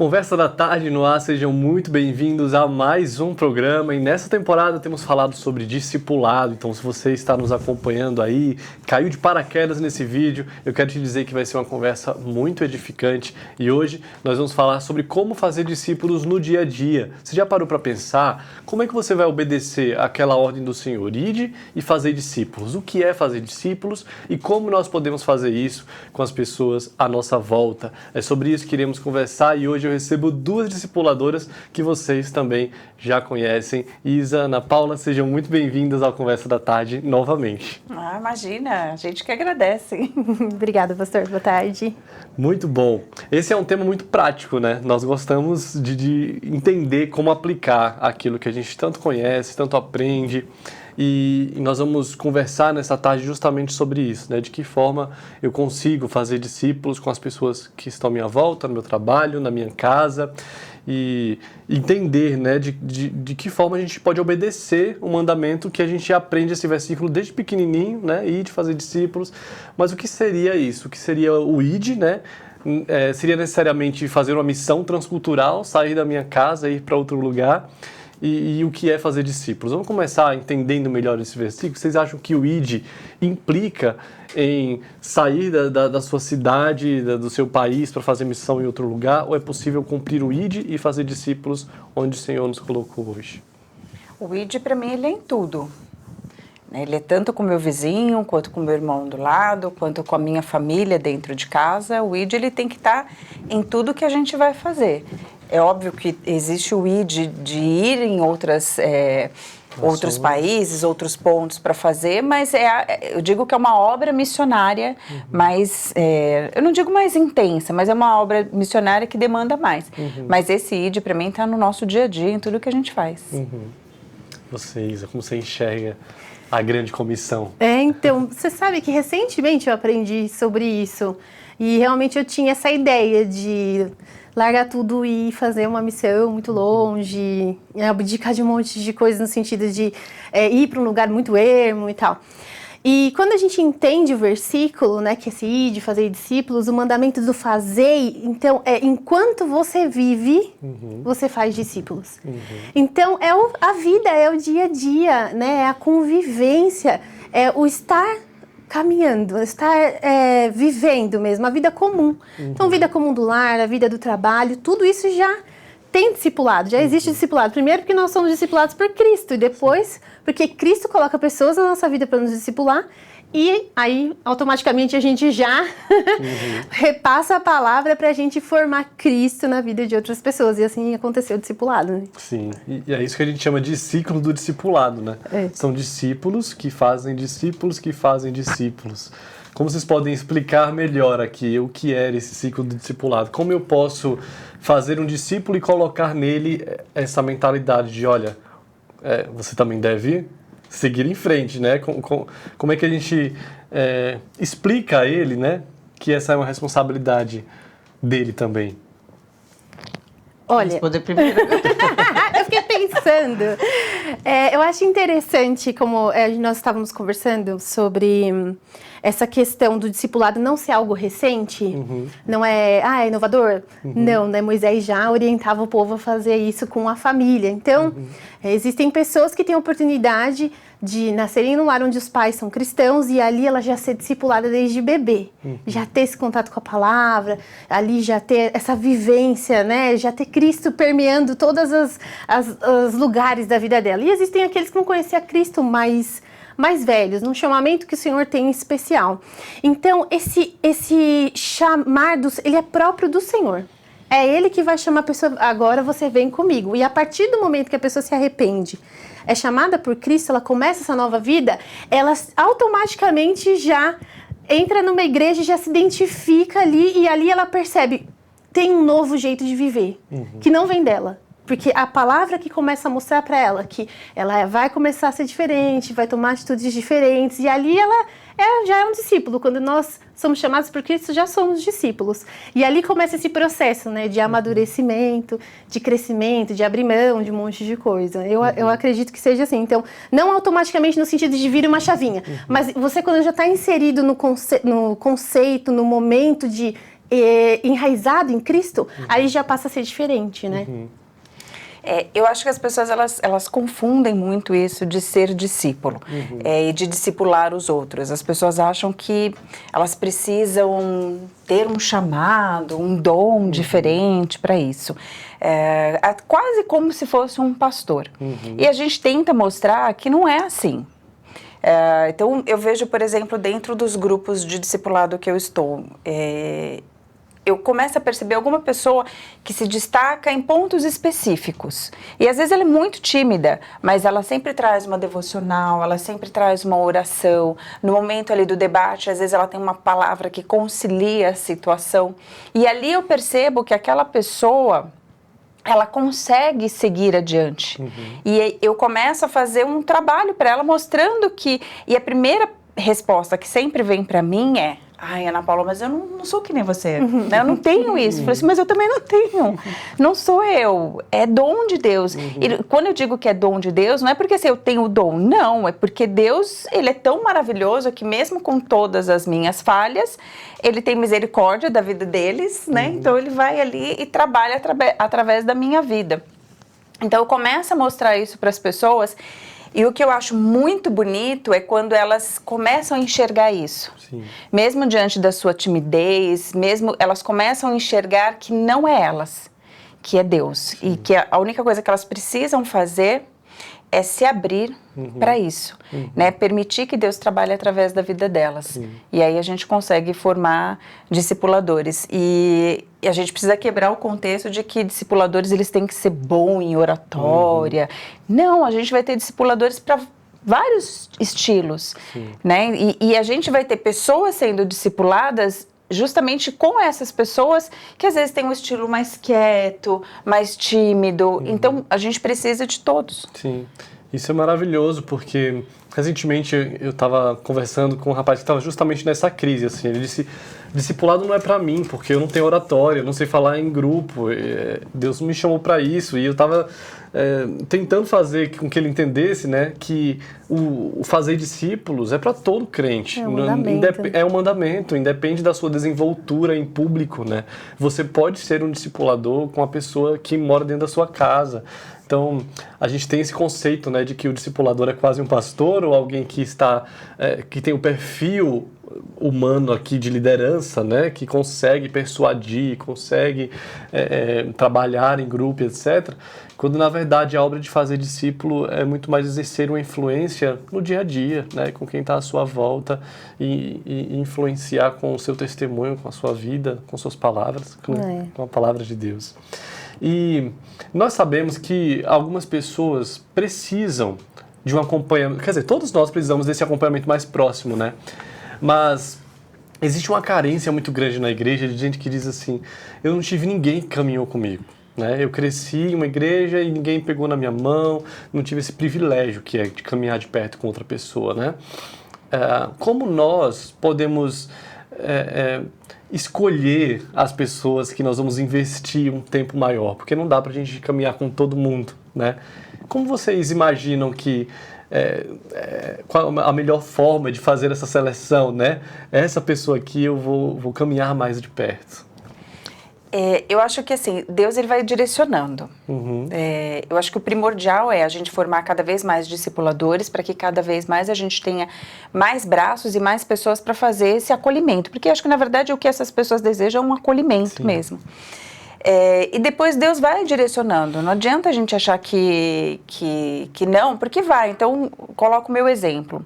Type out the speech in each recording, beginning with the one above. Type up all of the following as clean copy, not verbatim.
Conversa da Tarde no ar, sejam muito bem-vindos a mais um programa e nessa temporada temos falado sobre discipulado, então se você está nos acompanhando aí, caiu de paraquedas nesse vídeo, eu quero te dizer que vai ser uma conversa muito edificante e hoje nós vamos falar sobre como fazer discípulos no dia a dia. Você já parou para pensar como é que você vai obedecer àquela ordem do Senhor, ide e fazer discípulos? O que é fazer discípulos e como nós podemos fazer isso com as pessoas à nossa volta? É sobre isso que iremos conversar e hoje eu recebo duas discipuladoras que vocês também já conhecem. Isa, Ana Paula, sejam muito bem-vindas ao Conversa da Tarde novamente. Imagina, a gente que agradece. Obrigada, pastor. Boa tarde. Muito bom. Esse é um tema muito prático, né? Nós gostamos de entender como aplicar aquilo que a gente tanto conhece, tanto aprende. E nós vamos conversar nessa tarde justamente sobre isso, né? De que forma eu consigo fazer discípulos com as pessoas que estão à minha volta, no meu trabalho, na minha casa, e entender, né, de que forma a gente pode obedecer o mandamento que a gente aprende esse versículo desde pequenininho, né? Ir de fazer discípulos. Mas o que seria isso? O que seria o id, né? Seria necessariamente fazer uma missão transcultural, sair da minha casa e ir para outro lugar? E o que é fazer discípulos? Vamos começar entendendo melhor esse versículo. Vocês acham que o id implica em sair da sua cidade, do seu país para fazer missão em outro lugar? Ou é possível cumprir o id e fazer discípulos onde o Senhor nos colocou hoje? O id, para mim, ele é em tudo. Ele é tanto com o meu vizinho, quanto com o meu irmão do lado, quanto com a minha família dentro de casa. O id, ele tem que estar em tudo que a gente vai fazer. É óbvio que existe o id de ir em outros países, outros pontos para fazer, mas eu digo que é uma obra missionária mais, eu não digo mais intensa, mas é uma obra missionária que demanda mais. Mas esse id, para mim, está no nosso dia a dia, em tudo que a gente faz. Você, Isa, como você enxerga a grande comissão? Então, você sabe que recentemente eu aprendi sobre isso e realmente eu tinha essa ideia de largar tudo e fazer uma missão muito longe, abdicar de um monte de coisas no sentido de ir para um lugar muito ermo e tal. E quando a gente entende o versículo, né, que esse ir de fazer discípulos, o mandamento do fazer, então, enquanto você vive, você faz discípulos. Então, a vida, é o dia a dia, né, é a convivência, é o estar caminhando, estar vivendo mesmo, a vida comum. Então, a vida comum do lar, a vida do trabalho, tudo isso já tem discipulado, já existe discipulado. Primeiro porque nós somos discipulados por Cristo e depois porque Cristo coloca pessoas na nossa vida para nos discipular e aí automaticamente a gente já repassa a palavra para a gente formar Cristo na vida de outras pessoas e assim aconteceu o discipulado, né? Sim, e é isso que a gente chama de ciclo do discipulado, né? São discípulos que fazem discípulos que fazem discípulos. Como vocês podem explicar melhor aqui o que é esse ciclo do discipulado? Como eu posso fazer um discípulo e colocar nele essa mentalidade de, olha, você também deve seguir em frente, né? Como é que a gente explica a ele, né, que essa é uma responsabilidade dele também? Olha, responder primeiro. Eu fiquei pensando. Eu acho interessante como nós estávamos conversando sobre essa questão do discipulado não ser algo recente, não é inovador? Não, né? Moisés já orientava o povo a fazer isso com a família. Então, existem pessoas que têm a oportunidade de nascerem num lar onde os pais são cristãos e ali ela já ser discipulada desde bebê, já ter esse contato com a palavra, ali já ter essa vivência, né? Já ter Cristo permeando todos os lugares da vida dela. E existem aqueles que não conheciam Cristo mais velhos, num chamamento que o Senhor tem em especial. Então, esse chamar, ele é próprio do Senhor. É Ele que vai chamar a pessoa, agora você vem comigo. E a partir do momento que a pessoa se arrepende, é chamada por Cristo, ela começa essa nova vida, ela automaticamente já entra numa igreja, já se identifica ali e ali ela percebe, tem um novo jeito de viver, que não vem dela. Porque a palavra que começa a mostrar para ela que ela vai começar a ser diferente, vai tomar atitudes diferentes, e ali ela já é um discípulo. Quando nós somos chamados por Cristo, já somos discípulos. E ali começa esse processo, né, de amadurecimento, de crescimento, de abrir mão de um monte de coisa. Eu acredito que seja assim. Então, não automaticamente no sentido de vir uma chavinha, mas você quando já está inserido no conceito, no momento de enraizado em Cristo, aí já passa a ser diferente, né? Eu acho que as pessoas, elas confundem muito isso de ser discípulo e de discipular os outros. As pessoas acham que elas precisam ter um chamado, um dom diferente para isso. É quase como se fosse um pastor. E a gente tenta mostrar que não é assim. Então, eu vejo, por exemplo, dentro dos grupos de discipulado que eu estou, eu começo a perceber alguma pessoa que se destaca em pontos específicos. E às vezes ela é muito tímida, mas ela sempre traz uma devocional, ela sempre traz uma oração. No momento ali do debate, às vezes ela tem uma palavra que concilia a situação. E ali eu percebo que aquela pessoa, ela consegue seguir adiante. E eu começo a fazer um trabalho para ela, mostrando que... E a primeira resposta que sempre vem para mim é: ai, Ana Paula, mas eu não sou que nem você, né? Eu não tenho isso. Eu falei assim, mas eu também não tenho. Não sou eu. É dom de Deus. E quando eu digo que é dom de Deus, não é porque assim, eu tenho o dom. Não, é porque Deus, ele é tão maravilhoso que mesmo com todas as minhas falhas, ele tem misericórdia da vida deles, né? Então ele vai ali e trabalha através da minha vida. Então eu começo a mostrar isso para as pessoas. E o que eu acho muito bonito é quando elas começam a enxergar isso. Sim. Mesmo diante da sua timidez, mesmo elas começam a enxergar que não é elas, que é Deus. Sim. E que a única coisa que elas precisam fazer é se abrir para isso, né? Permitir que Deus trabalhe através da vida delas. Sim. E aí a gente consegue formar discipuladores. E a gente precisa quebrar o contexto de que discipuladores eles têm que ser bons em oratória. Não, a gente vai ter discipuladores para vários estilos, né? E a gente vai ter pessoas sendo discipuladas justamente com essas pessoas que às vezes têm um estilo mais quieto, mais tímido. Então, a gente precisa de todos. Sim, isso é maravilhoso, porque recentemente eu estava conversando com um rapaz que estava justamente nessa crise, assim. Ele disse, discipulado não é para mim, porque eu não tenho oratória, eu não sei falar em grupo, Deus me chamou para isso, e eu estava tentando fazer com que ele entendesse, né, que o fazer discípulos é para todo crente. É um mandamento. É um mandamento, independe da sua desenvoltura em público, né? Você pode ser um discipulador com a pessoa que mora dentro da sua casa. Então, a gente tem esse conceito, né, de que o discipulador é quase um pastor ou alguém que que tem o perfil humano aqui de liderança, né, que consegue persuadir, consegue trabalhar em grupo, etc., quando na verdade a obra de fazer discípulo é muito mais exercer uma influência no dia a dia, né, com quem está à sua volta e influenciar com o seu testemunho, com a sua vida, com suas palavras, com a palavra de Deus. E nós sabemos que algumas pessoas precisam de um acompanhamento, quer dizer, todos nós precisamos desse acompanhamento mais próximo, né? Mas existe uma carência muito grande na igreja de gente que diz assim, eu não tive ninguém que caminhou comigo, né? Eu cresci em uma igreja e ninguém pegou na minha mão, não tive esse privilégio que é de caminhar de perto com outra pessoa, né? Como nós podemos escolher as pessoas que nós vamos investir um tempo maior? Porque não dá pra gente caminhar com todo mundo, né? Como vocês imaginam que qual a melhor forma de fazer essa seleção, né? Essa pessoa aqui eu vou caminhar mais de perto. Eu acho que assim, Deus ele vai direcionando. Eu acho que o primordial é a gente formar cada vez mais discipuladores para que cada vez mais a gente tenha mais braços e mais pessoas para fazer esse acolhimento. Porque acho que na verdade o que essas pessoas desejam é um acolhimento mesmo. E depois Deus vai direcionando. Não adianta a gente achar que não, porque vai. Então, coloco o meu exemplo.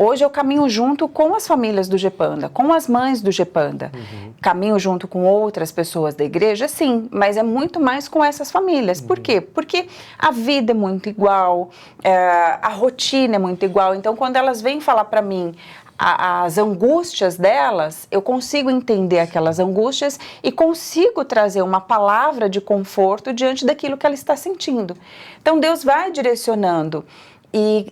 Hoje eu caminho junto com as famílias do GEPANDA, com as mães do GEPANDA. Caminho junto com outras pessoas da igreja, sim, mas é muito mais com essas famílias. Por quê? Porque a vida é muito igual, a rotina é muito igual. Então, quando elas vêm falar para mim as angústias delas, eu consigo entender aquelas angústias e consigo trazer uma palavra de conforto diante daquilo que ela está sentindo. Então, Deus vai direcionando. E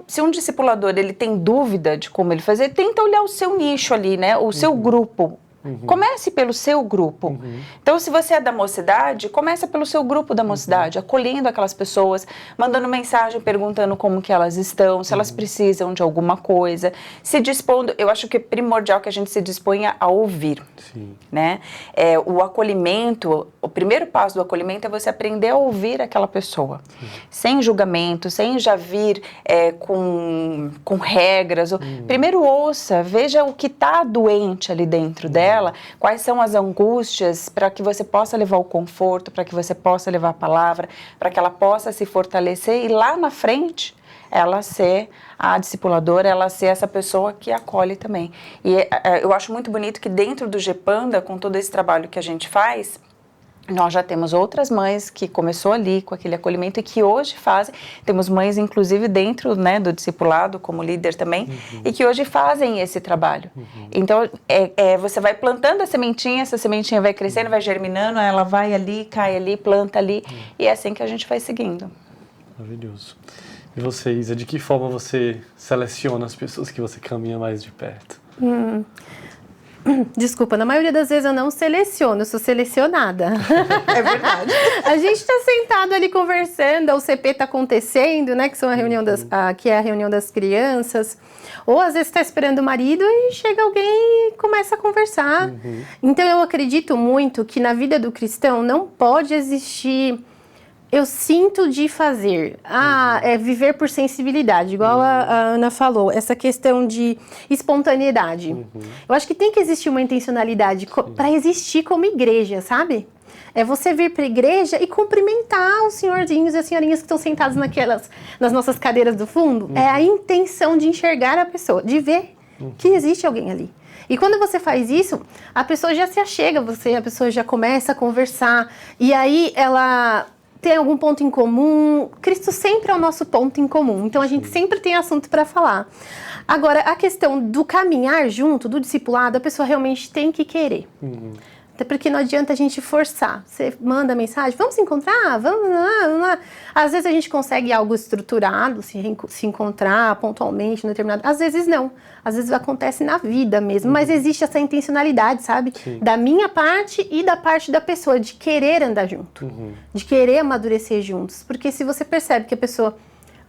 se um discipulador ele tem dúvida de como ele fazer, tenta olhar o seu nicho ali, né? O seu grupo Comece pelo seu grupo. Então, se você é da mocidade, começa pelo seu grupo da mocidade, acolhendo aquelas pessoas, mandando mensagem, perguntando como que elas estão, se elas precisam de alguma coisa, se dispondo. Eu acho que é primordial que a gente se disponha a ouvir. Sim. Né? O acolhimento, o primeiro passo do acolhimento é você aprender a ouvir aquela pessoa, sem julgamento, sem já vir com regras. Primeiro ouça, veja o que está doente ali dentro dela, quais são as angústias, para que você possa levar o conforto, para que você possa levar a palavra, para que ela possa se fortalecer e lá na frente ela ser a discipuladora, ela ser essa pessoa que acolhe também. E eu acho muito bonito que dentro do GPanda, com todo esse trabalho que a gente faz, nós já temos outras mães que começou ali com aquele acolhimento e que hoje fazem, temos mães inclusive dentro, né, do discipulado como líder também, e que hoje fazem esse trabalho. Então, você vai plantando a sementinha, essa sementinha vai crescendo, vai germinando, ela vai ali, cai ali, planta ali, e é assim que a gente vai seguindo. Maravilhoso. E você, Isa, de que forma você seleciona as pessoas que você caminha mais de perto? Desculpa, na maioria das vezes eu não seleciono, eu sou selecionada. É verdade. A gente está sentado ali conversando, o CP está acontecendo, né? Que são que é a reunião das crianças. Ou às vezes está esperando o marido e chega alguém e começa a conversar. Então eu acredito muito que na vida do cristão não pode existir eu sinto de fazer. É viver por sensibilidade, igual a Ana falou, essa questão de espontaneidade. Eu acho que tem que existir uma intencionalidade para existir como igreja, sabe? É você vir para a igreja e cumprimentar os senhorzinhos e as senhorinhas que estão sentados nas nossas cadeiras do fundo. É a intenção de enxergar a pessoa, de ver que existe alguém ali. E quando você faz isso, a pessoa já se achega a você, a pessoa já começa a conversar, e aí ela tem algum ponto em comum. Cristo sempre é o nosso ponto em comum, então a gente sempre tem assunto para falar. Agora, a questão do caminhar junto, do discipulado, a pessoa realmente tem que querer. Até porque não adianta a gente forçar. Você manda mensagem, vamos se encontrar? Vamos lá. Às vezes a gente consegue algo estruturado, se encontrar pontualmente, determinado. Às vezes não. Às vezes acontece na vida mesmo. Mas existe essa intencionalidade, sabe? Da minha parte e da parte da pessoa, de querer andar junto. De querer amadurecer juntos. Porque se você percebe que a pessoa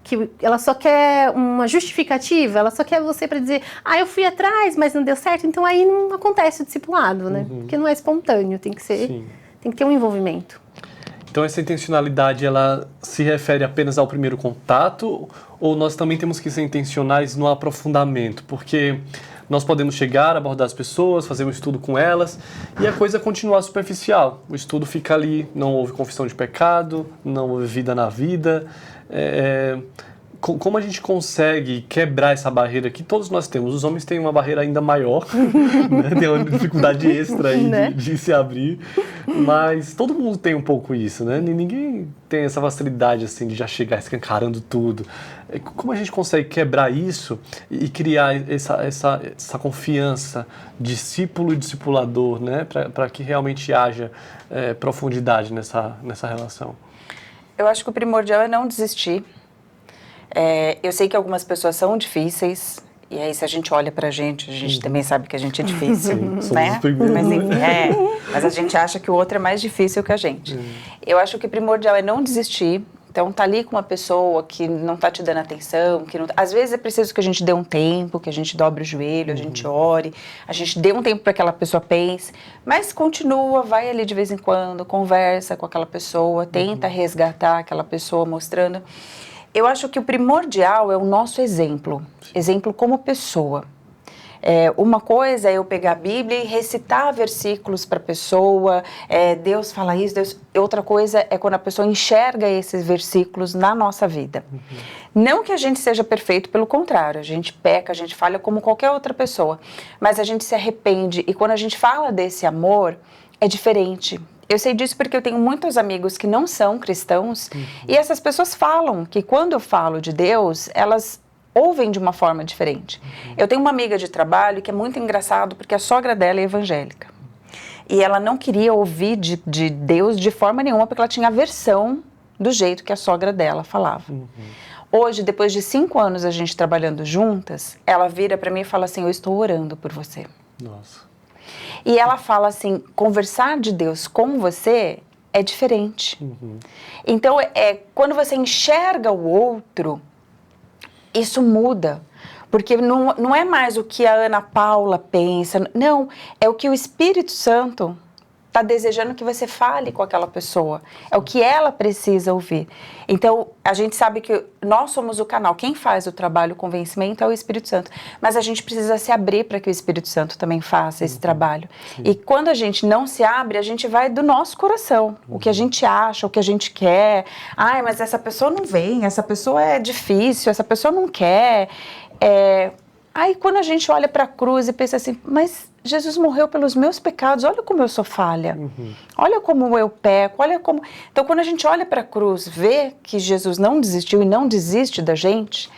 que ela só quer uma justificativa, ela só quer você para dizer, eu fui atrás, mas não deu certo, então aí não acontece o discipulado, né? Porque não é espontâneo, tem que ter um envolvimento. Então essa intencionalidade, ela se refere apenas ao primeiro contato, ou nós também temos que ser intencionais no aprofundamento? Porque nós podemos chegar, abordar as pessoas, fazer um estudo com elas, e a coisa continuar superficial. O estudo fica ali, não houve confissão de pecado, não houve vida na vida. Como a gente consegue quebrar essa barreira que todos nós temos? Os homens têm uma barreira ainda maior, né? Tem uma dificuldade extra aí né? de se abrir, mas todo mundo tem um pouco isso, né? Ninguém tem essa facilidade assim de já chegar escancarando tudo. Como a gente consegue quebrar isso e criar essa confiança, discípulo e discipulador, né? Para que realmente haja profundidade nessa relação? Eu acho que o primordial é não desistir. Eu sei que algumas pessoas são difíceis, e aí se a gente olha pra gente, a gente também sabe que a gente é difícil, né? Mas, enfim, mas a gente acha que o outro é mais difícil que a gente. Eu acho que o primordial é não desistir. Então, tá ali com uma pessoa que não tá te dando atenção, às vezes é preciso que a gente dê um tempo, que a gente dobre o joelho, a gente ore, a gente dê um tempo para aquela pessoa pense, mas continua, vai ali de vez em quando, conversa com aquela pessoa, tenta resgatar aquela pessoa mostrando. Eu acho que o primordial é o nosso exemplo como pessoa. Uma coisa é eu pegar a Bíblia e recitar versículos para a pessoa, Deus fala isso, outra coisa é quando a pessoa enxerga esses versículos na nossa vida. Não que a gente seja perfeito, pelo contrário, a gente peca, a gente falha como qualquer outra pessoa, mas a gente se arrepende, e quando a gente fala desse amor, é diferente. Eu sei disso porque eu tenho muitos amigos que não são cristãos, e essas pessoas falam que quando eu falo de Deus, elas ouvem de uma forma diferente. Eu tenho uma amiga de trabalho que é muito engraçado porque a sogra dela é evangélica. E ela não queria ouvir de Deus de forma nenhuma porque ela tinha aversão do jeito que a sogra dela falava. Hoje, depois de 5 anos a gente trabalhando juntas, ela vira para mim e fala assim, eu estou orando por você. Nossa. E ela fala assim, conversar de Deus com você é diferente. Então, quando você enxerga o outro, isso muda. Porque não é mais o que a Ana Paula pensa, não, é o que o Espírito Santo está desejando que você fale com aquela pessoa, é o que ela precisa ouvir. Então, a gente sabe que nós somos o canal, quem faz o trabalho, o convencimento é o Espírito Santo, mas a gente precisa se abrir para que o Espírito Santo também faça esse trabalho. E quando a gente não se abre, a gente vai do nosso coração, o que a gente acha, o que a gente quer. Ai, mas essa pessoa não vem, essa pessoa é difícil, essa pessoa não quer. Aí quando a gente olha para a cruz e pensa assim, mas Jesus morreu pelos meus pecados, olha como eu sou falha, olha como eu peco, olha como... Então quando a gente olha para a cruz, vê que Jesus não desistiu e não desiste da gente,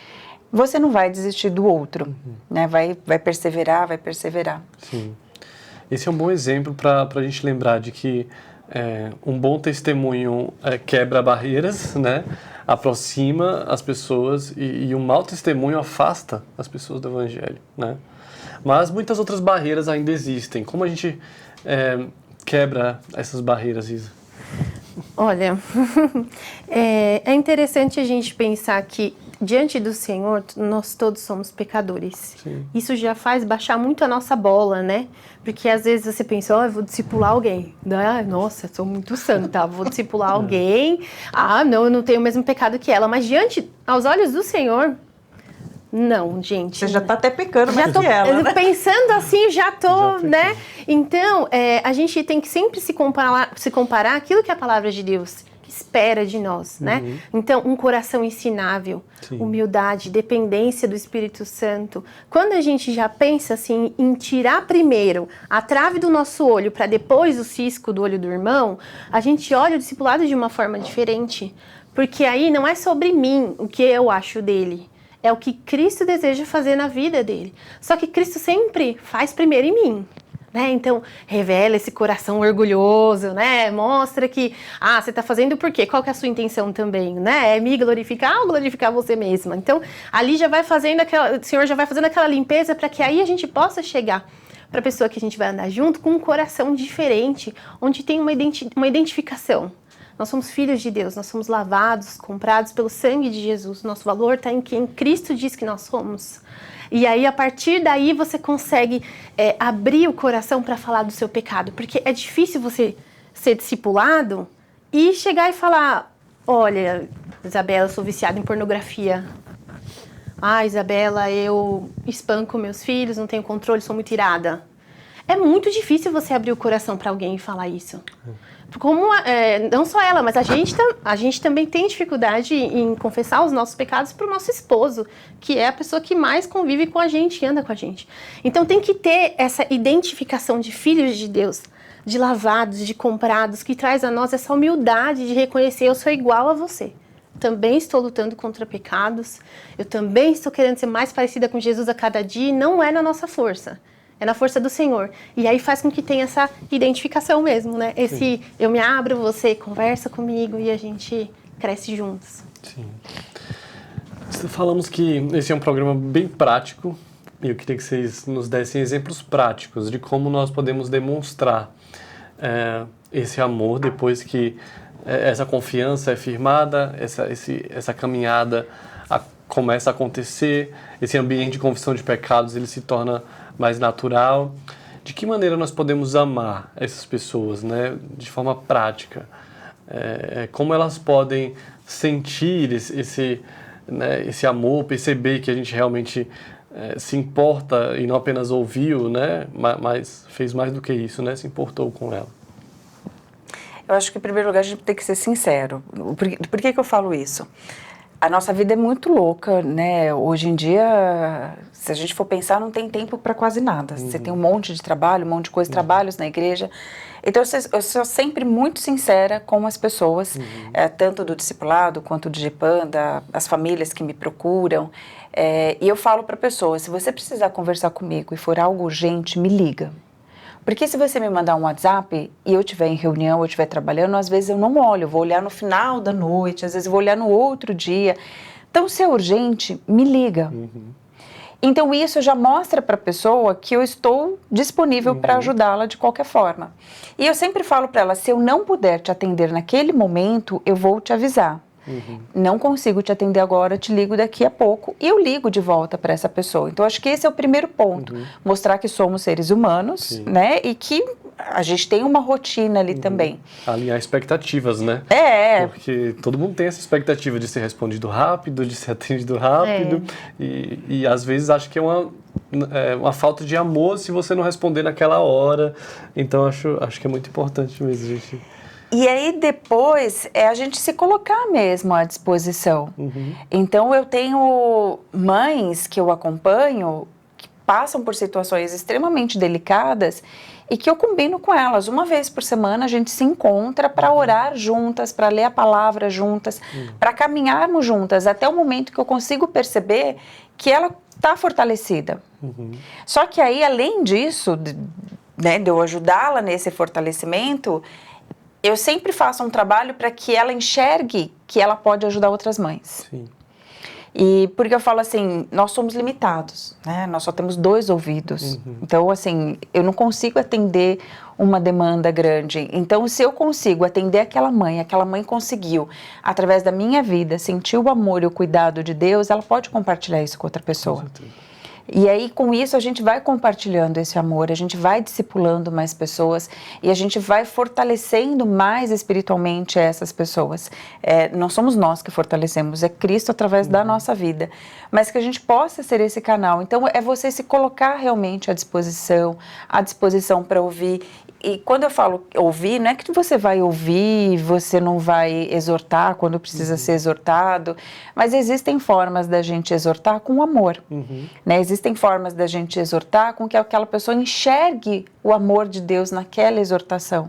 você não vai desistir do outro, né? Vai perseverar, vai perseverar. Sim. Esse é um bom exemplo para a gente lembrar de que um bom testemunho quebra barreiras, né? Aproxima as pessoas e um mau testemunho afasta as pessoas do Evangelho, né? Mas muitas outras barreiras ainda existem. Como a gente quebra essas barreiras, Isa? Olha, é interessante a gente pensar que diante do Senhor, nós todos somos pecadores. Sim. Isso já faz baixar muito a nossa bola, né? Porque às vezes você pensa, eu vou discipular alguém. Ah, nossa, eu sou muito santa, vou discipular alguém. Ah, não, eu não tenho o mesmo pecado que ela. Mas diante, aos olhos do Senhor, não, gente. Você já está até pecando mais que ela, né? Pensando assim, já tô, né? Então, a gente tem que sempre se comparar aquilo que é a palavra de Deus espera de nós, né? Então, um coração ensinável, humildade, dependência do Espírito Santo. Quando a gente já pensa assim em tirar primeiro a trave do nosso olho para depois o cisco do olho do irmão, a gente olha o discipulado de uma forma diferente, porque aí não é sobre mim o que eu acho dele, é o que Cristo deseja fazer na vida dele. Só que Cristo sempre faz primeiro em mim. Né? Então, revela esse coração orgulhoso, né? Mostra que, você está fazendo por quê? Qual que é a sua intenção também, né? É me glorificar ou glorificar você mesma? Então, ali já vai fazendo o Senhor já vai fazendo aquela limpeza para que aí a gente possa chegar para a pessoa que a gente vai andar junto com um coração diferente, onde tem uma identificação. Nós somos filhos de Deus, nós somos lavados, comprados pelo sangue de Jesus. Nosso valor está em quem Cristo diz que nós somos. E aí, a partir daí, você consegue abrir o coração para falar do seu pecado. Porque é difícil você ser discipulado e chegar e falar, olha, Isabela, eu sou viciada em pornografia. Isabela, eu espanco meus filhos, não tenho controle, sou muito irada. É muito difícil você abrir o coração para alguém e falar isso. Como, não só ela, mas a gente também tem dificuldade em confessar os nossos pecados para o nosso esposo, que é a pessoa que mais convive com a gente e anda com a gente. Então tem que ter essa identificação de filhos de Deus, de lavados, de comprados, que traz a nós essa humildade de reconhecer, eu sou igual a você. Também estou lutando contra pecados, eu também estou querendo ser mais parecida com Jesus a cada dia, e não é na nossa força. É na força do Senhor. E aí faz com que tenha essa identificação mesmo, né? Eu me abro, você conversa comigo e a gente cresce juntos. Sim. Falamos que esse é um programa bem prático e eu queria que vocês nos dessem exemplos práticos de como nós podemos demonstrar esse amor depois que essa confiança é firmada, essa caminhada começa a acontecer, esse ambiente de confissão de pecados ele se torna mais natural. De que maneira nós podemos amar essas pessoas, né, de forma prática? Como elas podem sentir esse amor, perceber que a gente realmente se importa e não apenas ouviu, né, mas fez mais do que isso, né, se importou com ela? Eu acho que, em primeiro lugar, a gente tem que ser sincero. Por que eu falo isso? A nossa vida é muito louca, né? Hoje em dia, se a gente for pensar, não tem tempo para quase nada. Você tem um monte de trabalho, um monte de coisa, trabalhos na igreja. Então, eu sou sempre muito sincera com as pessoas, tanto do discipulado quanto do GPAN, as famílias que me procuram. E eu falo para a pessoa, se você precisar conversar comigo e for algo urgente, me liga. Porque se você me mandar um WhatsApp e eu estiver em reunião, eu estiver trabalhando, às vezes eu não olho, eu vou olhar no final da noite, às vezes eu vou olhar no outro dia. Então, se é urgente, me liga. Então isso já mostra para a pessoa que eu estou disponível para ajudá-la de qualquer forma. E eu sempre falo para ela, se eu não puder te atender naquele momento, eu vou te avisar. Não consigo te atender agora, te ligo daqui a pouco. E eu ligo de volta para essa pessoa. Então, acho que esse é o primeiro ponto. Mostrar que somos seres humanos, né? E que a gente tem uma rotina ali também. Alinhar expectativas, né? Porque todo mundo tem essa expectativa de ser respondido rápido, de ser atendido rápido. E às vezes acho que é uma falta de amor se você não responder naquela hora. Então, acho que é muito importante mesmo, gente. E aí depois é a gente se colocar mesmo à disposição. Então eu tenho mães que eu acompanho que passam por situações extremamente delicadas e que eu combino com elas. Uma vez por semana a gente se encontra para orar juntas, para ler a palavra juntas, para caminharmos juntas até o momento que eu consigo perceber que ela está fortalecida. Só que aí, além disso, de eu ajudá-la nesse fortalecimento, eu sempre faço um trabalho para que ela enxergue que ela pode ajudar outras mães. Sim. E porque eu falo assim, nós somos limitados, né? Nós só temos 2 ouvidos. Então, assim, eu não consigo atender uma demanda grande. Então, se eu consigo atender aquela mãe conseguiu, através da minha vida, sentir o amor e o cuidado de Deus, ela pode compartilhar isso com outra pessoa. Com certeza. E aí, com isso, a gente vai compartilhando esse amor, a gente vai discipulando mais pessoas e a gente vai fortalecendo mais espiritualmente essas pessoas. Não somos nós que fortalecemos, é Cristo através da nossa vida. Mas que a gente possa ser esse canal. Então, é você se colocar realmente à disposição para ouvir. E quando eu falo ouvir, não é que você vai ouvir, você não vai exortar quando precisa ser exortado, mas existem formas da gente exortar com amor, né? Existem formas da gente exortar com que aquela pessoa enxergue o amor de Deus naquela exortação.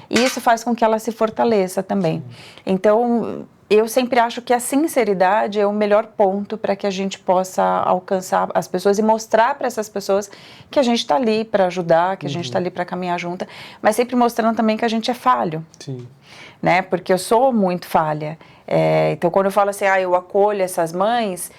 E isso faz com que ela se fortaleça também. Então, eu sempre acho que a sinceridade é o melhor ponto para que a gente possa alcançar as pessoas e mostrar para essas pessoas que a gente está ali para ajudar, que a gente está ali para caminhar junto, mas sempre mostrando também que a gente é falho. Sim. Né? Porque eu sou muito falha. Então, quando eu falo assim, eu acolho essas mães,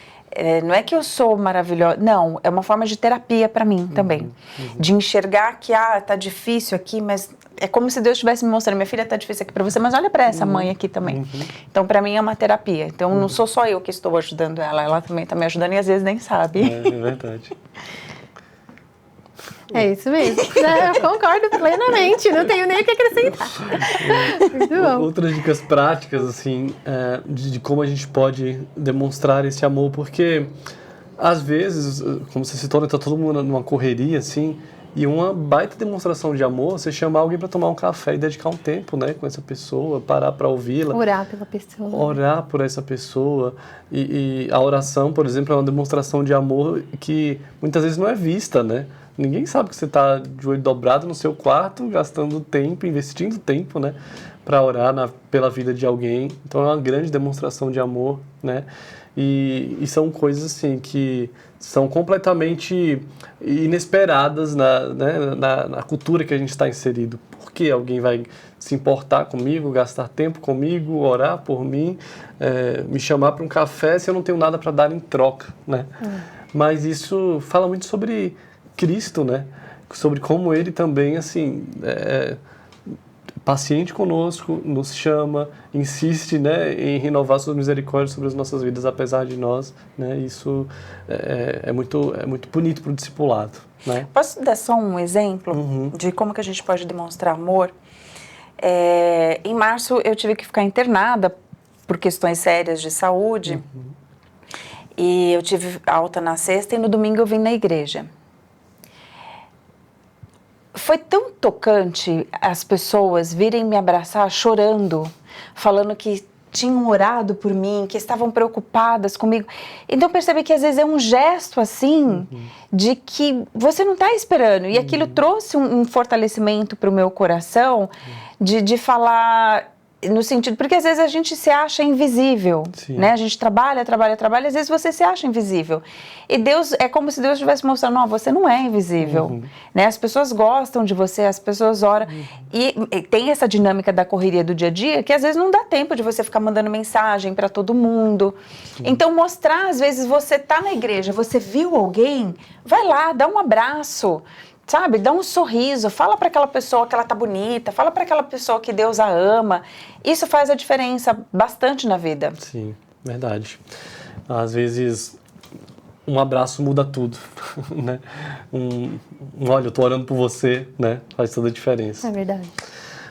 não é que eu sou maravilhosa, não, é uma forma de terapia para mim também. De enxergar que, tá difícil aqui, mas é como se Deus estivesse me mostrando, minha filha, tá difícil aqui para você, mas olha para essa mãe aqui também. Então, para mim é uma terapia. Então, não sou só eu que estou ajudando ela também está me ajudando e às vezes nem sabe. É verdade. É isso mesmo. Eu concordo plenamente, não tenho nem o que acrescentar. Muito bom. Outras dicas práticas, assim, de como a gente pode demonstrar esse amor, porque às vezes, como você citou, tá todo mundo numa correria, assim, e uma baita demonstração de amor, você chamar alguém para tomar um café e dedicar um tempo, né, com essa pessoa, parar para ouvi-la. Orar pela pessoa. Orar por essa pessoa. E a oração, por exemplo, é uma demonstração de amor que muitas vezes não é vista, né? Ninguém sabe que você está de olho dobrado no seu quarto, gastando tempo, investindo tempo, né, para orar pela vida de alguém. Então é uma grande demonstração de amor, né? E são coisas assim que são completamente inesperadas na cultura que a gente está inserido. Por que alguém vai se importar comigo, gastar tempo comigo, orar por mim, me chamar para um café se eu não tenho nada para dar em troca, né? Mas isso fala muito sobre Cristo, né? Sobre como ele também, assim, paciente conosco, nos chama, insiste, né, em renovar suas misericórdias sobre as nossas vidas, apesar de nós, né? Isso é muito bonito para o discipulado, né? Posso dar só um exemplo de como que a gente pode demonstrar amor? Em março eu tive que ficar internada por questões sérias de saúde e eu tive alta na sexta e no domingo eu vim na igreja. Foi tão tocante as pessoas virem me abraçar chorando, falando que tinham orado por mim, que estavam preocupadas comigo. Então percebi que às vezes é um gesto assim, de que você não está esperando. E aquilo trouxe um fortalecimento para o meu coração de falar, no sentido, porque às vezes a gente se acha invisível, né? A gente trabalha, às vezes você se acha invisível. E Deus, é como se Deus estivesse mostrando, não, você não é invisível, né? As pessoas gostam de você, as pessoas oram. E tem essa dinâmica da correria do dia a dia, que às vezes não dá tempo de você ficar mandando mensagem para todo mundo. Então mostrar, às vezes você tá na igreja, você viu alguém, vai lá, dá um abraço, sabe, dá um sorriso, fala para aquela pessoa que ela tá bonita, fala para aquela pessoa que Deus a ama. Isso faz a diferença bastante na vida. Sim, verdade. Às vezes, um abraço muda tudo, né? Olha, eu tô orando por você, né? Faz toda a diferença. É verdade.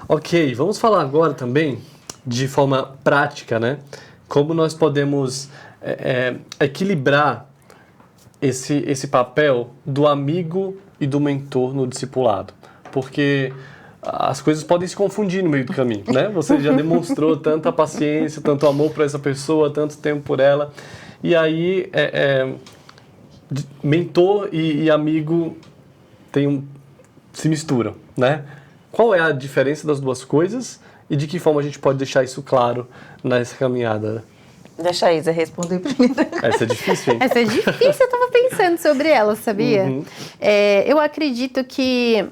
Ok, vamos falar agora também de forma prática, né? Como nós podemos equilibrar esse papel do amigo e do mentor no discipulado, porque as coisas podem se confundir no meio do caminho, né? Você já demonstrou tanta paciência, tanto amor por essa pessoa, tanto tempo por ela, e aí mentor e amigo se misturam, né? Qual é a diferença das duas coisas e de que forma a gente pode deixar isso claro nessa caminhada? Deixa a Isa responder primeiro. Essa é difícil, hein? Essa é difícil, eu tava pensando sobre ela, sabia? Eu acredito que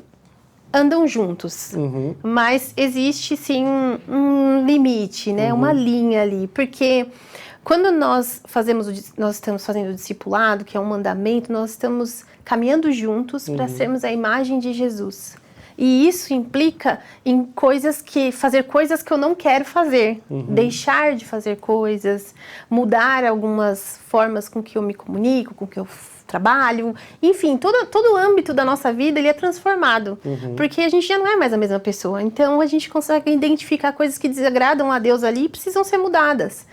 andam juntos, mas existe sim um limite, né? Uma linha ali, porque quando nós estamos fazendo o discipulado, que é um mandamento, nós estamos caminhando juntos para sermos a imagem de Jesus. E isso implica em fazer coisas que eu não quero fazer, deixar de fazer coisas, mudar algumas formas com que eu me comunico, com que eu trabalho, enfim, todo o âmbito da nossa vida ele é transformado, porque a gente já não é mais a mesma pessoa, então a gente consegue identificar coisas que desagradam a Deus ali e precisam ser mudadas.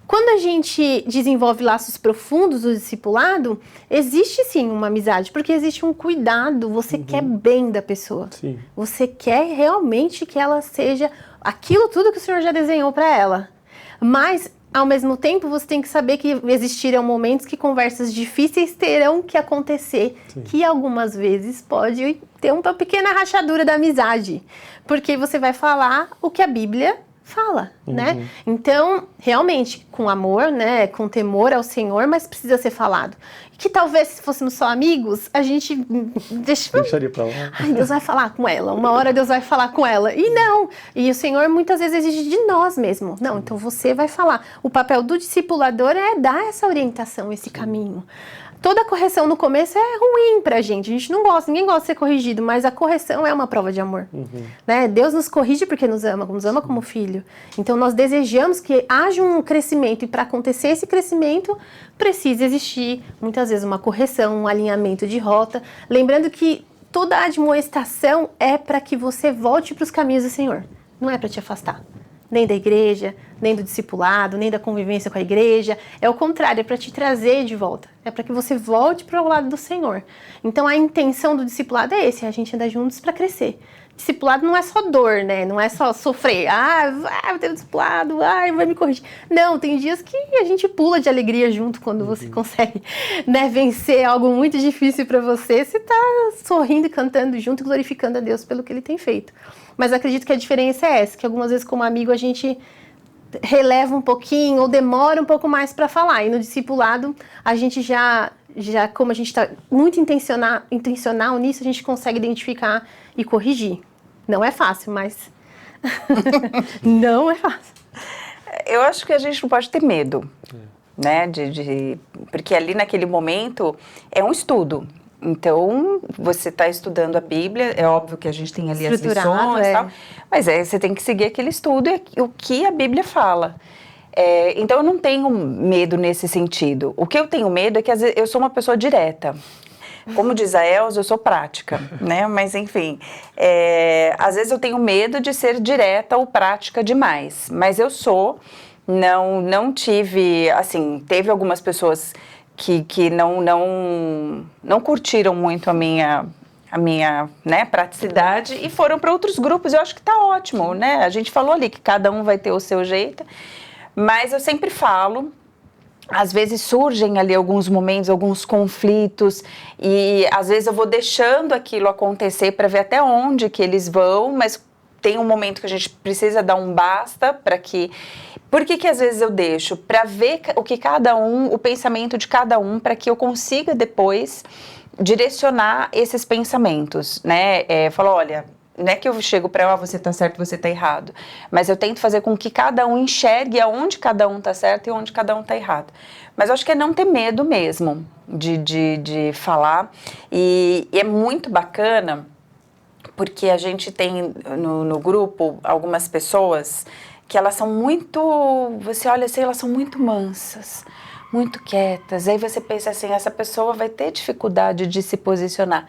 Quando a gente desenvolve laços profundos do discipulado, existe sim uma amizade, porque existe um cuidado, você quer bem da pessoa. Sim. Você quer realmente que ela seja aquilo tudo que o Senhor já desenhou para ela. Mas, ao mesmo tempo, você tem que saber que existirão momentos que conversas difíceis terão que acontecer, que algumas vezes pode ter uma pequena rachadura da amizade, porque você vai falar o que a Bíblia fala, né? Então, realmente, com amor, né? Com temor ao Senhor, mas precisa ser falado. Que talvez, se fôssemos só amigos, a gente deixaria pra lá. Ai, Deus vai falar com ela. Uma hora Deus vai falar com ela. E não. E o Senhor muitas vezes exige de nós mesmo. Não, então você vai falar. O papel do discipulador é dar essa orientação, esse caminho. Toda correção no começo é ruim pra gente. A gente não gosta, ninguém gosta de ser corrigido, mas a correção é uma prova de amor. Né? Deus nos corrige porque nos ama como filho. Então nós desejamos que haja um crescimento, e para acontecer esse crescimento, precisa existir muitas vezes uma correção, um alinhamento de rota. Lembrando que toda admoestação é para que você volte para os caminhos do Senhor. Não é para te afastar. Nem da igreja, nem do discipulado, nem da convivência com a igreja. É o contrário, é para te trazer de volta. É para que você volte para o lado do Senhor. Então a intenção do discipulado é esse, a gente andar juntos para crescer. Discipulado não é só dor, né? Não é só sofrer. Vai ter um discipulado, vai me corrigir. Não, tem dias que a gente pula de alegria junto quando você consegue, né, vencer algo muito difícil para você. Você tá sorrindo e cantando junto e glorificando a Deus pelo que Ele tem feito. Mas acredito que a diferença é essa, que algumas vezes como amigo a gente releva um pouquinho ou demora um pouco mais para falar. E no discipulado a gente já como a gente está muito intencional nisso, a gente consegue identificar e corrigir. Não é fácil, mas não é fácil. Eu acho que a gente não pode ter medo, né? Porque ali naquele momento é um estudo. Então, você está estudando a Bíblia, é óbvio que a gente tem ali as lições e tal, mas você tem que seguir aquele estudo e o que a Bíblia fala. Então, eu não tenho medo nesse sentido. O que eu tenho medo é que, às vezes, eu sou uma pessoa direta. Como diz a Elza, eu sou prática, né? Mas, enfim, às vezes eu tenho medo de ser direta ou prática demais. Mas eu não tive, assim, teve algumas pessoas que não curtiram muito a minha né, praticidade e foram para outros grupos. Eu acho que está ótimo, né? A gente falou ali que cada um vai ter o seu jeito, mas eu sempre falo, às vezes surgem ali alguns momentos, alguns conflitos, e às vezes eu vou deixando aquilo acontecer para ver até onde que eles vão, mas tem um momento que a gente precisa dar um basta para que... Por que às vezes eu deixo? Para ver o que cada um, o pensamento de cada um, para que eu consiga depois direcionar esses pensamentos, né? Falar, olha, não é que eu chego para ela, você tá certo, você tá errado, mas eu tento fazer com que cada um enxergue aonde cada um tá certo e onde cada um tá errado. Mas eu acho que é não ter medo mesmo de falar, e é muito bacana, porque a gente tem no grupo algumas pessoas que elas são muito, você olha assim, elas são muito mansas, muito quietas, aí você pensa assim, essa pessoa vai ter dificuldade de se posicionar.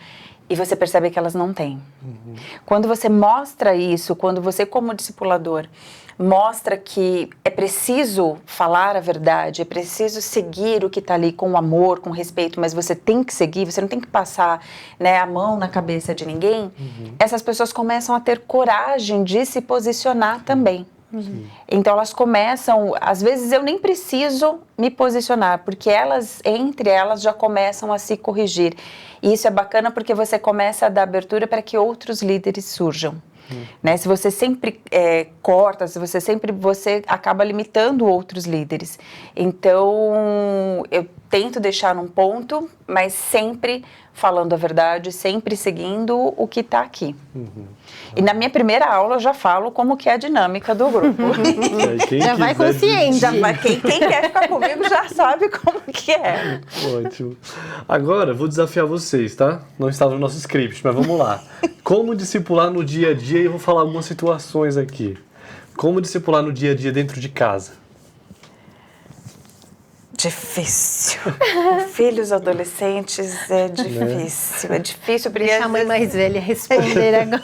E você percebe que elas não têm. Uhum. Quando você mostra isso, quando você como discipulador mostra que é preciso falar a verdade, é preciso seguir o que está ali com amor, com respeito, mas você tem que seguir, você não tem que passar, né, a mão na cabeça de ninguém, essas pessoas começam a ter coragem de se posicionar também. Uhum. Então elas começam, às vezes eu nem preciso me posicionar, porque elas, entre elas, já começam a se corrigir. E isso é bacana porque você começa a dar abertura para que outros líderes surjam. Né? Se você sempre corta, se você acaba limitando outros líderes. Então, eu tento deixar num ponto, mas sempre falando a verdade, sempre seguindo o que está aqui. Uhum. E na minha primeira aula eu já falo como que é a dinâmica do grupo. Já vai consciente. Quem quer ficar comigo já sabe como que é. Ótimo. Agora, vou desafiar vocês, tá? Não estava no nosso script, mas vamos lá. Como discipular no dia a dia, e eu vou falar algumas situações aqui. Como discipular no dia a dia dentro de casa? Difícil. Filhos adolescentes é difícil. É difícil porque... Deixa a mãe mais velha responder agora.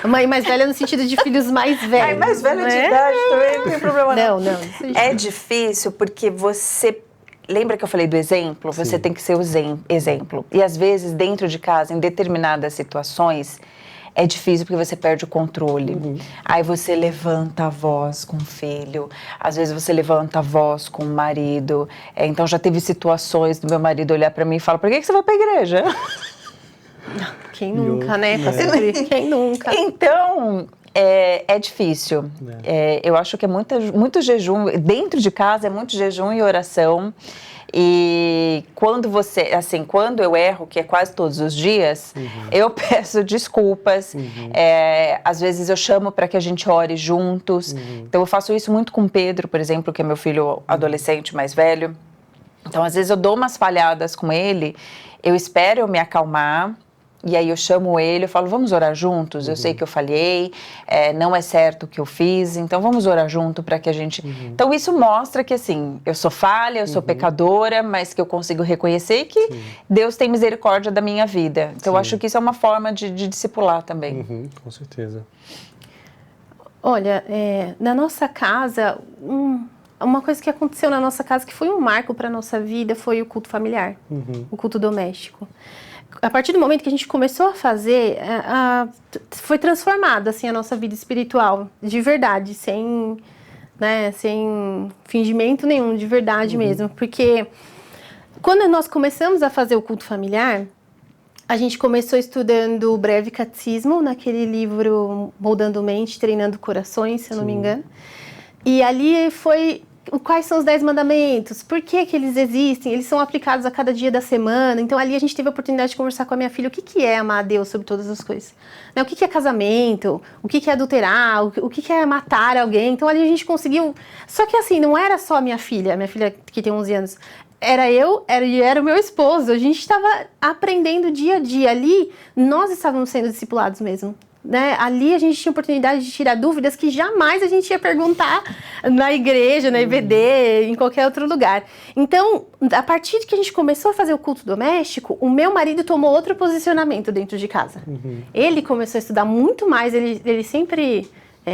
A mãe mais velha no sentido de filhos mais velhos. Ai, mais velha de idade também, não tem problema não. Não. É difícil porque você... Lembra que eu falei do exemplo? Sim. Você tem que ser o exemplo. E às vezes, dentro de casa, em determinadas situações... É difícil porque você perde o controle. Uhum. Aí você levanta a voz com o filho, às vezes você levanta a voz com o marido. Então já teve situações do meu marido olhar para mim e falar, por que você vai para a igreja? Quem nunca, né? Quem nunca? Então, é difícil. Eu acho que é muito jejum. Dentro de casa é muito jejum e oração. E quando quando eu erro, que é quase todos os dias, eu peço desculpas. Às vezes eu chamo para que a gente ore juntos. Então eu faço isso muito com o Pedro, por exemplo, que é meu filho adolescente mais velho. Então às vezes eu dou umas falhadas com ele, eu espero eu me acalmar. E aí eu chamo ele, eu falo, vamos orar juntos? Eu sei que eu falhei, não é certo o que eu fiz, então vamos orar junto para que a gente... Então isso mostra que assim, eu sou falha, eu sou pecadora, mas que eu consigo reconhecer que Deus tem misericórdia da minha vida. Então eu acho que isso é uma forma de discipular também. Com certeza. Olha, na nossa casa, uma coisa que aconteceu na nossa casa que foi um marco para a nossa vida foi o culto familiar, o culto doméstico. A partir do momento que a gente começou a fazer, foi transformada assim, a nossa vida espiritual, de verdade, sem fingimento nenhum, de verdade mesmo. Porque quando nós começamos a fazer o culto familiar, a gente começou estudando o Breve Catecismo, naquele livro Moldando Mente, Treinando Corações, se eu não me engano. E ali foi... Quais são os 10 mandamentos? Por que eles existem? Eles são aplicados a cada dia da semana. Então, ali a gente teve a oportunidade de conversar com a minha filha. O que é amar a Deus sobre todas as coisas? O que é casamento? O que é adulterar? O que é matar alguém? Então, ali a gente conseguiu... Só que, assim, não era só a minha filha que tem 11 anos. Era eu, era o meu esposo. A gente estava aprendendo dia a dia. Ali, nós estávamos sendo discipulados mesmo. Né? Ali a gente tinha oportunidade de tirar dúvidas que jamais a gente ia perguntar na igreja, na IBD, em qualquer outro lugar. Então, a partir de que a gente começou a fazer o culto doméstico, o meu marido tomou outro posicionamento dentro de casa. Ele começou a estudar muito mais, ele sempre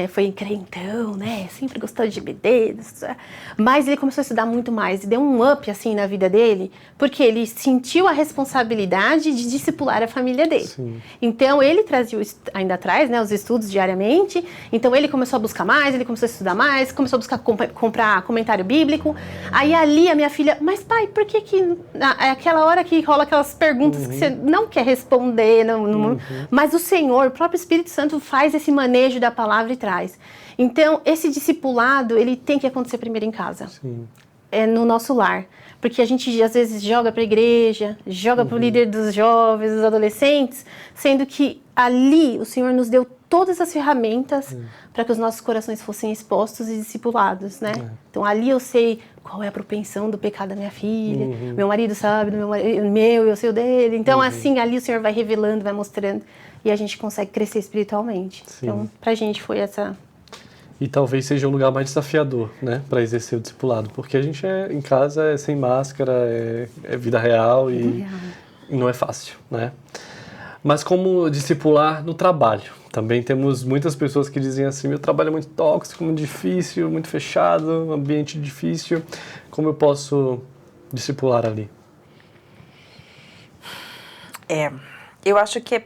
foi crentão, né? Sempre gostou de beber. Mas ele começou a estudar muito mais e deu um up, assim, na vida dele, porque ele sentiu a responsabilidade de discipular a família dele. Sim. Então, ele trazia, ainda traz, né, os estudos diariamente. Então, ele começou a buscar mais, ele começou a estudar mais, começou a buscar comprar comentário bíblico. Aí, ali, a minha filha, mas pai, por que é aquela hora que rola aquelas perguntas que você não quer responder, mas o Senhor, o próprio Espírito Santo faz esse manejo da palavra e traz. Então, esse discipulado, ele tem que acontecer primeiro em casa. Sim. É no nosso lar. Porque a gente, às vezes, joga para a igreja, joga para o líder dos jovens, dos adolescentes, sendo que ali o Senhor nos deu todas as ferramentas para que os nossos corações fossem expostos e discipulados, né? Então, ali eu sei qual é a propensão do pecado da minha filha, meu marido sabe do eu sei o dele. Então, assim, ali o Senhor vai revelando, vai mostrando, e a gente consegue crescer espiritualmente. Sim. Então, pra gente foi essa... E talvez seja um lugar mais desafiador, né, para exercer o discipulado, porque a gente em casa é sem máscara, é vida real e não é fácil, né? Mas como discipular no trabalho? Também temos muitas pessoas que dizem assim, meu trabalho é muito tóxico, muito difícil, muito fechado, um ambiente difícil, como eu posso discipular ali? Eu acho que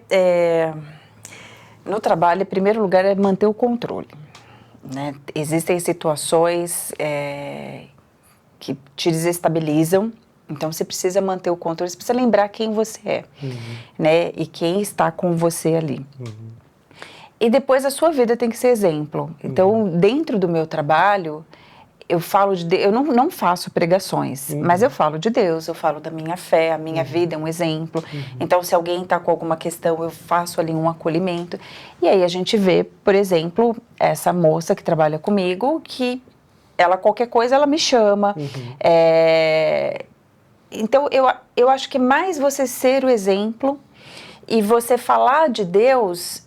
no trabalho, em primeiro lugar, é manter o controle. Né? Existem situações que te desestabilizam, então você precisa manter o controle, você precisa lembrar quem você é, né? E quem está com você ali. E depois a sua vida tem que ser exemplo. Então, dentro do meu trabalho, eu falo de Deus, eu não faço pregações, mas eu falo de Deus, eu falo da minha fé, a minha vida é um exemplo. Então, se alguém está com alguma questão, eu faço ali um acolhimento. E aí a gente vê, por exemplo, essa moça que trabalha comigo, que ela, qualquer coisa, ela me chama. Então, eu acho que mais você ser o exemplo e você falar de Deus...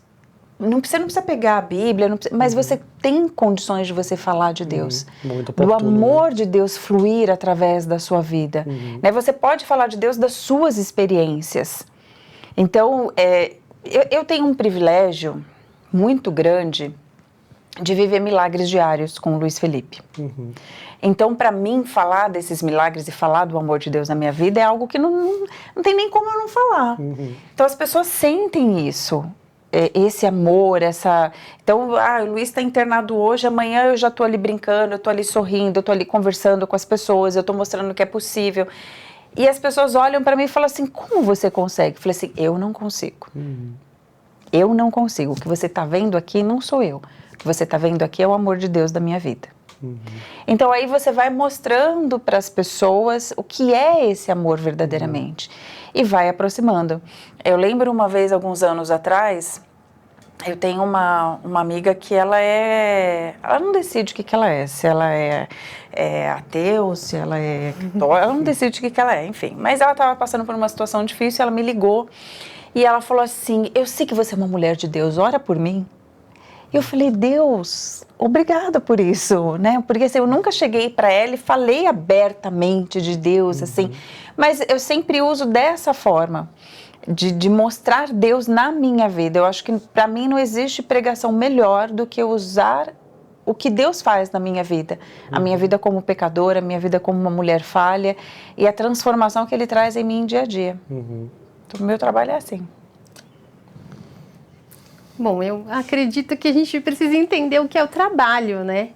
Você não precisa pegar a Bíblia, mas você tem condições de você falar de Deus. Do amor de Deus fluir através da sua vida. Né? Você pode falar de Deus das suas experiências. Então, eu tenho um privilégio muito grande de viver milagres diários com o Luiz Felipe. Então, para mim, falar desses milagres e falar do amor de Deus na minha vida é algo que não tem nem como eu não falar. Então, as pessoas sentem isso. Esse amor, Então, o Luiz está internado hoje, amanhã eu já estou ali brincando, eu estou ali sorrindo, eu estou ali conversando com as pessoas, eu estou mostrando que é possível. E as pessoas olham para mim e falam assim, como você consegue? Eu falei assim, eu não consigo. Eu não consigo. O que você está vendo aqui não sou eu. O que você está vendo aqui é o amor de Deus da minha vida. Então, aí você vai mostrando para as pessoas o que é esse amor verdadeiramente. E vai aproximando. Eu lembro uma vez, alguns anos atrás, eu tenho uma amiga que ela não decide o que ela é, se ela é ateu, se ela é católica, ela não decide o que ela é, enfim. Mas ela estava passando por uma situação difícil, ela me ligou e ela falou assim, eu sei que você é uma mulher de Deus, ora por mim. E eu falei, Deus, obrigada por isso, né? Porque assim, eu nunca cheguei para ela e falei abertamente de Deus, assim, mas eu sempre uso dessa forma, de mostrar Deus na minha vida. Eu acho que para mim não existe pregação melhor do que usar o que Deus faz na minha vida. A minha vida como pecadora, a minha vida como uma mulher falha e a transformação que Ele traz em mim dia a dia. Então, o meu trabalho é assim. Bom, eu acredito que a gente precisa entender o que é o trabalho, né?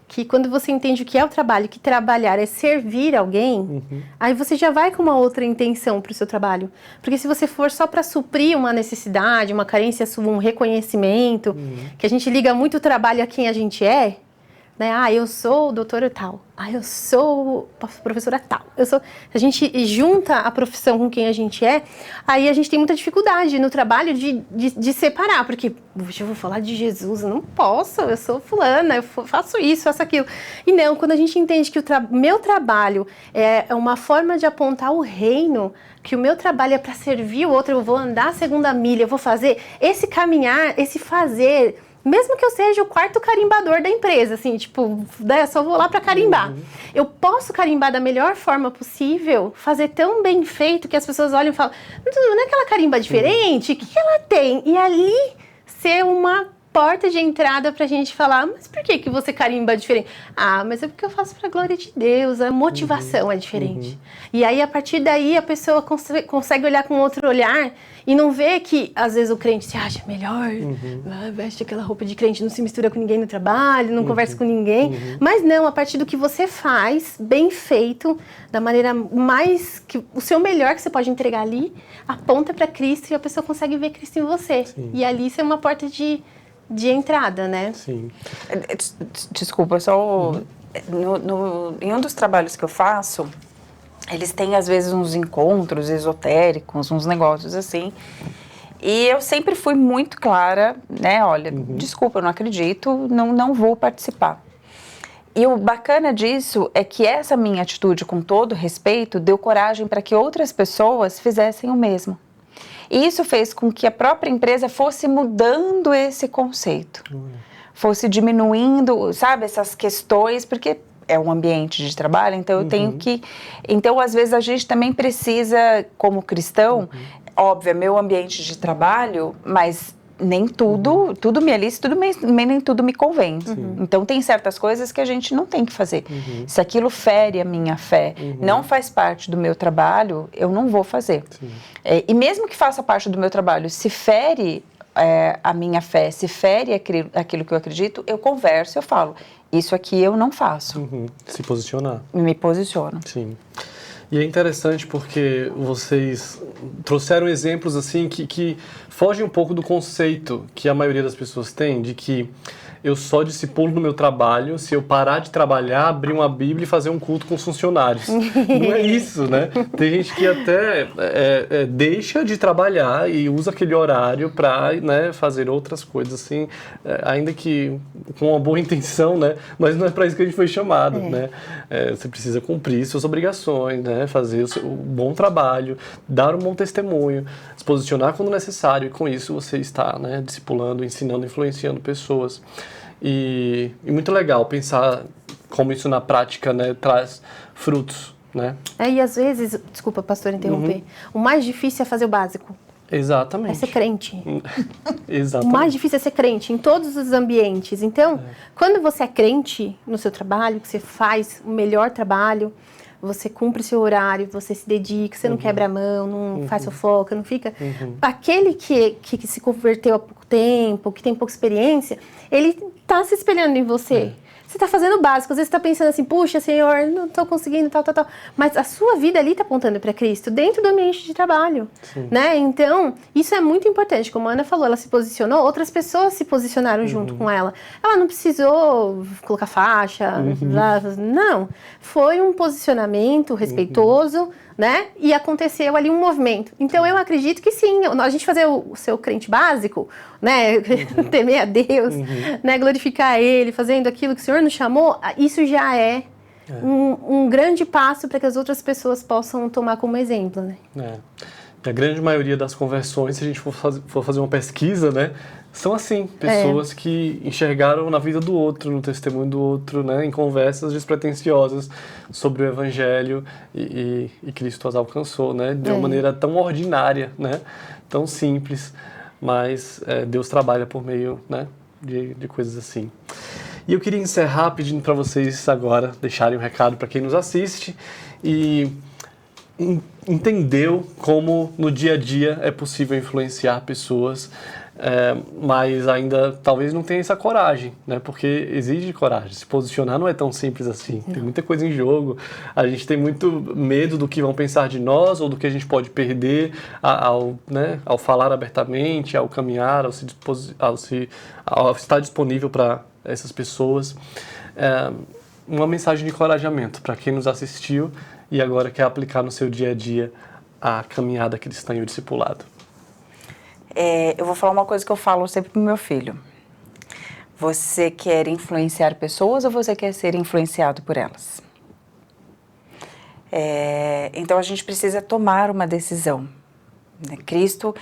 Que quando você entende o que é o trabalho, que trabalhar é servir alguém, aí você já vai com uma outra intenção para o seu trabalho. Porque se você for só para suprir uma necessidade, uma carência, um reconhecimento, que a gente liga muito o trabalho a quem a gente é, né? Eu sou doutora tal, eu sou professora tal, a gente junta a profissão com quem a gente é, aí a gente tem muita dificuldade no trabalho de separar, porque eu vou falar de Jesus, eu não posso, eu sou fulana, eu faço isso, faço aquilo. E não, quando a gente entende que o meu trabalho é uma forma de apontar o reino, que o meu trabalho é para servir o outro, eu vou andar a segunda milha, eu vou fazer esse caminhar, esse fazer... Mesmo que eu seja o quarto carimbador da empresa, assim, tipo, só vou lá para carimbar. Eu posso carimbar da melhor forma possível, fazer tão bem feito que as pessoas olham e falam, não é aquela carimba diferente? O que ela tem? E ali ser uma porta de entrada pra gente falar, mas por que você carimba diferente? Ah, mas é porque eu faço pra glória de Deus, a motivação é diferente. E aí, a partir daí, a pessoa consegue olhar com outro olhar e não vê que, às vezes, o crente se acha melhor, veste aquela roupa de crente, não se mistura com ninguém no trabalho, não conversa com ninguém. Mas não, a partir do que você faz, bem feito, da maneira mais, o seu melhor que você pode entregar ali, aponta para Cristo e a pessoa consegue ver Cristo em você. Sim. E ali isso é uma porta de entrada, né? Sim. Desculpa, só em um dos trabalhos que eu faço, eles têm às vezes uns encontros esotéricos, uns negócios assim. E eu sempre fui muito clara, né? Olha, desculpa, eu não acredito, não vou participar. E o bacana disso é que essa minha atitude, com todo respeito, deu coragem para que outras pessoas fizessem o mesmo. E isso fez com que a própria empresa fosse mudando esse conceito, fosse diminuindo, sabe, essas questões, porque é um ambiente de trabalho, então eu tenho que... Então, às vezes, a gente também precisa, como cristão, óbvio, é meu ambiente de trabalho, mas nem tudo me é lícito, nem tudo me convém. Então, tem certas coisas que a gente não tem que fazer. Se aquilo fere a minha fé, não faz parte do meu trabalho, eu não vou fazer. E mesmo que faça parte do meu trabalho, se fere a minha fé, se fere aquilo que eu acredito, eu converso, eu falo, isso aqui eu não faço. Se posicionar. Me posiciono. Sim. E é interessante porque vocês trouxeram exemplos assim que fogem um pouco do conceito que a maioria das pessoas tem, de que eu só discipulo no meu trabalho se eu parar de trabalhar, abrir uma Bíblia e fazer um culto com os funcionários. Não é isso, né? Tem gente que até deixa de trabalhar e usa aquele horário para, né, fazer outras coisas assim, ainda que com uma boa intenção, né? Mas não é para isso que a gente foi chamado, né? Você precisa cumprir suas obrigações, né? Fazer o bom trabalho, dar um bom testemunho, se posicionar quando necessário, e com isso você está, né, discipulando, ensinando, influenciando pessoas. E muito legal pensar como isso na prática, né, traz frutos, né? E às vezes, desculpa, pastor, interromper, o mais difícil é fazer o básico. Exatamente. É ser crente. Exatamente. O mais difícil é ser crente em todos os ambientes. Então, quando você é crente no seu trabalho, que você faz o melhor trabalho, você cumpre o seu horário, você se dedica, você não quebra a mão, não faz fofoca, não fica... Aquele que se converteu há pouco tempo, que tem pouca experiência, ele está se espelhando em você. Você está fazendo o básico, às vezes você está pensando assim, puxa, Senhor, não estou conseguindo, tal. Mas a sua vida ali está apontando para Cristo, dentro do ambiente de trabalho, né? Então, isso é muito importante. Como a Ana falou, ela se posicionou, outras pessoas se posicionaram junto com ela. Ela não precisou colocar faixa, não. Foi um posicionamento respeitoso, né? E aconteceu ali um movimento. Então, eu acredito que sim, a gente fazer o seu crente básico, né? Temer a Deus, né? Glorificar a Ele, fazendo aquilo que o Senhor nos chamou, isso já é um grande passo para que as outras pessoas possam tomar como exemplo, né? A grande maioria das conversões, se a gente for fazer uma pesquisa, né, são assim, pessoas que enxergaram na vida do outro, no testemunho do outro, né, em conversas despretensiosas sobre o Evangelho e Cristo as alcançou, né, de uma maneira tão ordinária, né, tão simples, mas Deus trabalha por meio, né, de coisas assim. E eu queria encerrar pedindo para vocês agora deixarem um recado para quem nos assiste e entendeu como no dia a dia é possível influenciar pessoas, mas ainda talvez não tenha essa coragem, né? Porque exige coragem. Se posicionar não é tão simples assim. Tem muita coisa em jogo. A gente tem muito medo do que vão pensar de nós ou do que a gente pode perder ao falar abertamente, ao caminhar, ao estar disponível para essas pessoas. Uma mensagem de encorajamento para quem nos assistiu e agora quer aplicar no seu dia a dia a caminhada cristã e o discipulado. Eu vou falar uma coisa que eu falo sempre pro meu filho. Você quer influenciar pessoas ou você quer ser influenciado por elas? Então a gente precisa tomar uma decisão. Cristo,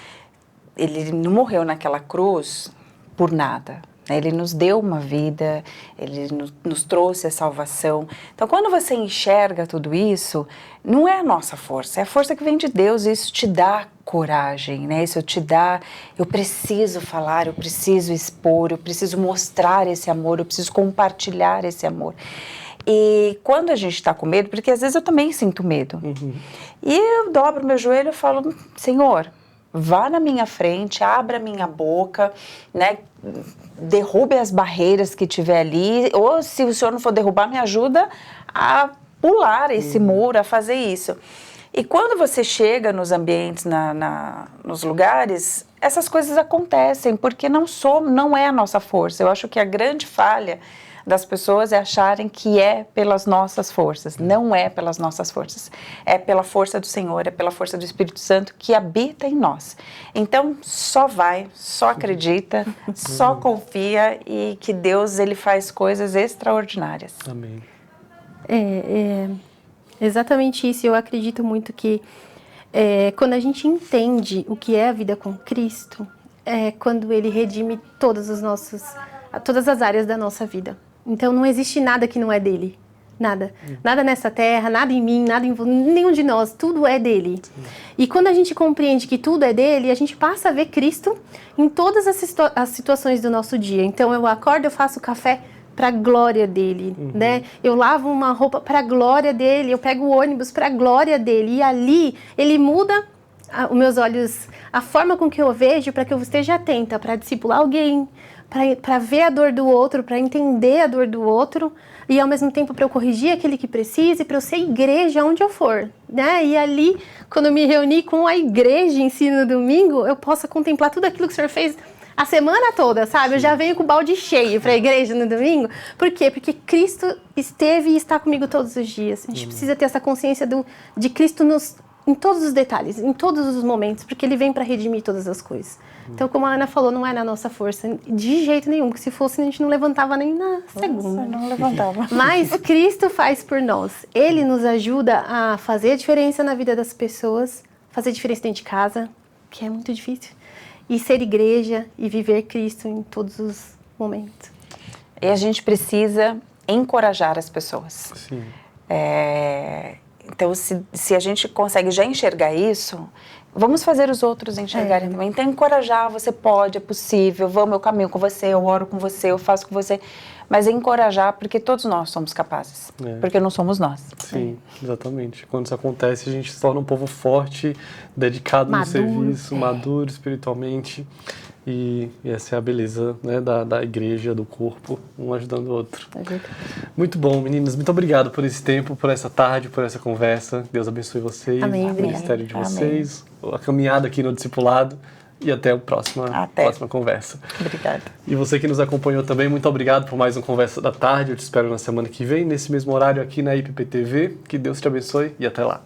ele não morreu naquela cruz por nada. né? Ele nos deu uma vida, Ele nos trouxe a salvação. Então, quando você enxerga tudo isso, não é a nossa força, é a força que vem de Deus, e isso te dá coragem, né? Isso te dá, eu preciso falar, eu preciso expor, eu preciso mostrar esse amor, eu preciso compartilhar esse amor. E quando a gente está com medo, porque às vezes eu também sinto medo, e eu dobro meu joelho e falo, Senhor, vá na minha frente, abra minha boca, né? Derrube as barreiras que tiver ali, ou se o Senhor não for derrubar, me ajuda a pular esse muro, a fazer isso. E quando você chega nos ambientes, nos lugares, essas coisas acontecem, porque não é a nossa força. Eu acho que a grande falha das pessoas é acharem que é pelas nossas forças. Não é pelas nossas forças. É pela força do Senhor, é pela força do Espírito Santo que habita em nós. Então, só vai, só acredita, só confia, e que Deus, Ele faz coisas extraordinárias. Amém. Exatamente isso. Eu acredito muito que quando a gente entende o que é a vida com Cristo, é quando Ele redime todas as áreas da nossa vida. Então não existe nada que não é dele. Nada. Nada nessa terra, nada em mim, nada em nenhum de nós. Tudo é dele. Sim. E quando a gente compreende que tudo é dele, a gente passa a ver Cristo em todas as situações do nosso dia. Então eu acordo, eu faço café para a glória dele, né? Eu lavo uma roupa para a glória dele, eu pego o ônibus para a glória dele, e ali ele muda os meus olhos, a forma com que eu vejo, para que eu esteja atenta para discipular alguém, para ver a dor do outro, para entender a dor do outro, e ao mesmo tempo para eu corrigir aquele que precise, para eu ser igreja onde eu for, né? E ali, quando eu me reuni com a igreja em si no domingo, eu possa contemplar tudo aquilo que o Senhor fez a semana toda, sabe? Eu já venho com o balde cheio para a igreja no domingo. Por quê? Porque Cristo esteve e está comigo todos os dias. A gente precisa ter essa consciência de Cristo em todos os detalhes, em todos os momentos, porque Ele vem para redimir todas as coisas. Então, como a Ana falou, não é na nossa força, de jeito nenhum, porque se fosse a gente não levantava nem na segunda. Não levantava. Mas Cristo faz por nós. Ele nos ajuda a fazer a diferença na vida das pessoas, fazer a diferença dentro de casa, que é muito difícil, e ser igreja e viver Cristo em todos os momentos. E a gente precisa encorajar as pessoas. Sim. Então, se a gente consegue já enxergar isso, vamos fazer os outros enxergarem também. Então, encorajar, você pode, é possível, vamos, eu caminho com você, eu oro com você, eu faço com você. Mas encorajar, porque todos nós somos capazes, porque não somos nós. Sim, exatamente. Quando isso acontece, a gente se torna um povo forte, dedicado no serviço, maduro espiritualmente. E essa é a beleza, né, da igreja, do corpo, um ajudando o outro. Muito bom, meninas. Muito obrigado por esse tempo, por essa tarde, por essa conversa. Deus abençoe vocês, Amém, o ministério de vocês, a caminhada aqui no discipulado. E até a próxima conversa. Obrigada. E você que nos acompanhou também, muito obrigado por mais um Conversa da Tarde. Eu te espero na semana que vem, nesse mesmo horário aqui na IPP TV. Que Deus te abençoe e até lá.